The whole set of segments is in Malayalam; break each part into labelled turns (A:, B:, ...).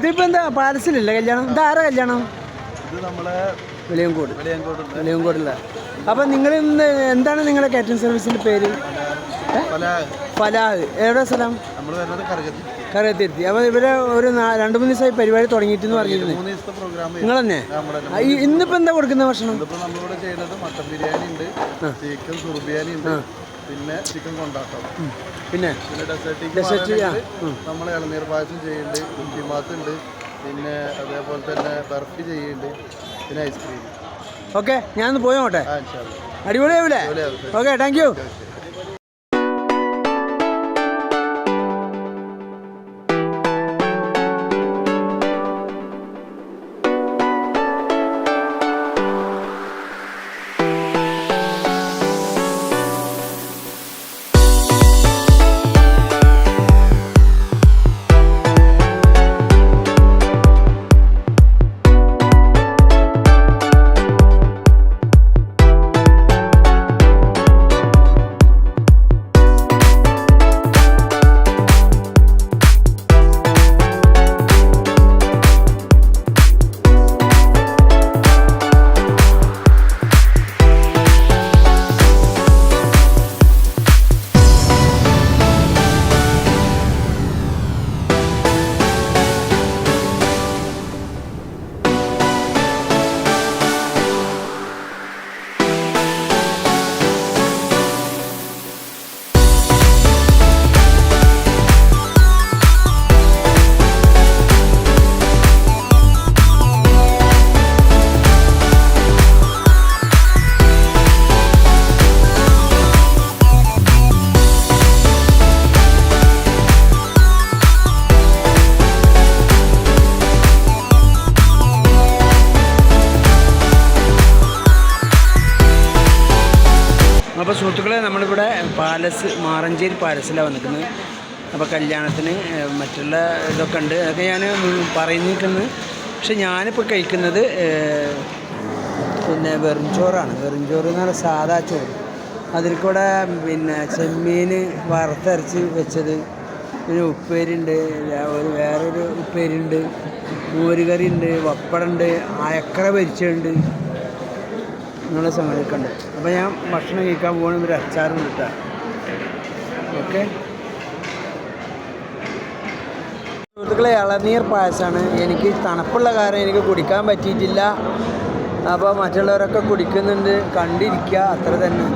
A: ഇതിപ്പോൾ എന്താ പാലസിലല്ലേ കല്യാണം? ഇത് ആരാ കല്യാണം?
B: ഇത് നമ്മളെ
A: വെളിയങ്കോടുള്ള. അപ്പം നിങ്ങൾ ഇന്ന് എന്താണ് നിങ്ങളുടെ കാറ്ററിംഗ് സർവീസിൻ്റെ പേര്? ഫലാഹ്. എവിടെ സ്ഥലം? കരകത്തിരുത്തി. അപ്പോൾ ഇവരെ ഒരു 2-3 ദിവസമായി പരിപാടി തുടങ്ങിയിട്ടെന്ന് പറഞ്ഞിരുന്നു. നിങ്ങൾ തന്നെ? ഇന്നിപ്പോൾ എന്താ കൊടുക്കുന്ന ഭക്ഷണം?
B: നമ്മളിവിടെ ചെയ്യുന്നത് മട്ടൻ ബിരിയാണി ഉണ്ട്, ചിക്കൻ സുർബിയാനി ഉണ്ട്, പിന്നെ ചിക്കൻ കൊണ്ടാട്ടം,
A: പിന്നെ
B: ഡെസേർട്ട് നമ്മൾ ഇളനീർ പായസം ചെയ്യുന്നുണ്ട്, കുക്കിമാത്ത് ഉണ്ട്, പിന്നെ അതേപോലെ തന്നെ ബർഫി ചെയ്യുന്നുണ്ട്, പിന്നെ ഐസ്ക്രീം.
A: ഓക്കെ, ഞാനൊന്ന് പോയോട്ടെ. അടിപൊളിയാവില്ലേ? Okay, thank you. അപ്പോൾ സുഹൃത്തുക്കളെ, നമ്മളിവിടെ മാറഞ്ചേരി പാലസിലാണ് വന്നിരിക്കുന്നത്. അപ്പോൾ കല്യാണത്തിന് മറ്റുള്ള ഇതൊക്കെ ഉണ്ട്, അതൊക്കെ ഞാൻ പറയുന്നിരിക്കുന്നത്. പക്ഷെ ഞാനിപ്പോൾ കഴിക്കുന്നത് പിന്നെ വെറുംചോറാണ്. വെറുംചോറ് എന്ന് പറഞ്ഞാൽ സാധാ ചോറ്. അതിൽ കൂടെ പിന്നെ ചെമ്മീൻ വറുത്തരച്ച് വെച്ചത്, പിന്നെ ഉപ്പേരിയുണ്ട്, വേറൊരു ഉപ്പേരിയുണ്ട്, മോരുകറി ഉണ്ട്, പപ്പടമുണ്ട്, അയക്കറ പൊരിച്ചുണ്ട്, എന്നുള്ള സംഗതിയൊക്കെ ഉണ്ട്. അപ്പോൾ ഞാൻ ഭക്ഷണം കഴിക്കാൻ പോകണം. ഒരു അച്ചാറും കിട്ടാം. ഓക്കെ സുഹൃത്തുക്കളെ, ഇളനീർ പായസമാണ്. എനിക്ക് തണുപ്പുള്ള കാരണം എനിക്ക് കുടിക്കാൻ പറ്റിയിട്ടില്ല. അപ്പോൾ മറ്റുള്ളവരൊക്കെ കുടിക്കുന്നുണ്ട്, കണ്ടിരിക്കുക, അത്ര തന്നെ.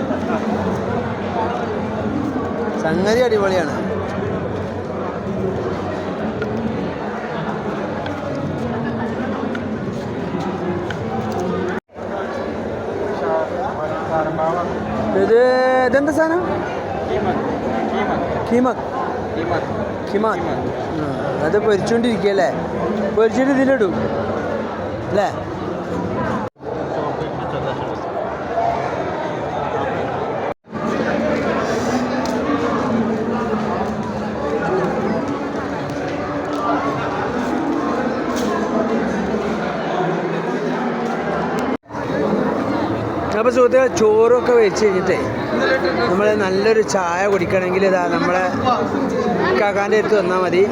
A: സംഗതി അടിപൊളിയാണ്. ഇതെന്താ സാധനം? ഖിമാത്ത്. അത് പൊരിച്ചുകൊണ്ടിരിക്കുകയല്ലേ? പൊരിച്ചിട്ട് ഇതിലിടും അല്ലേ? അപ്പോൾ സുഹൃത്തുക്കളെ, ചോറൊക്കെ വെച്ച് കഴിഞ്ഞിട്ടേ നമ്മൾ നല്ലൊരു ചായ കുടിക്കണമെങ്കിൽ ഇതാ നമ്മളെ കാക്കാൻ്റെ അടുത്ത് വന്നാൽ മതി.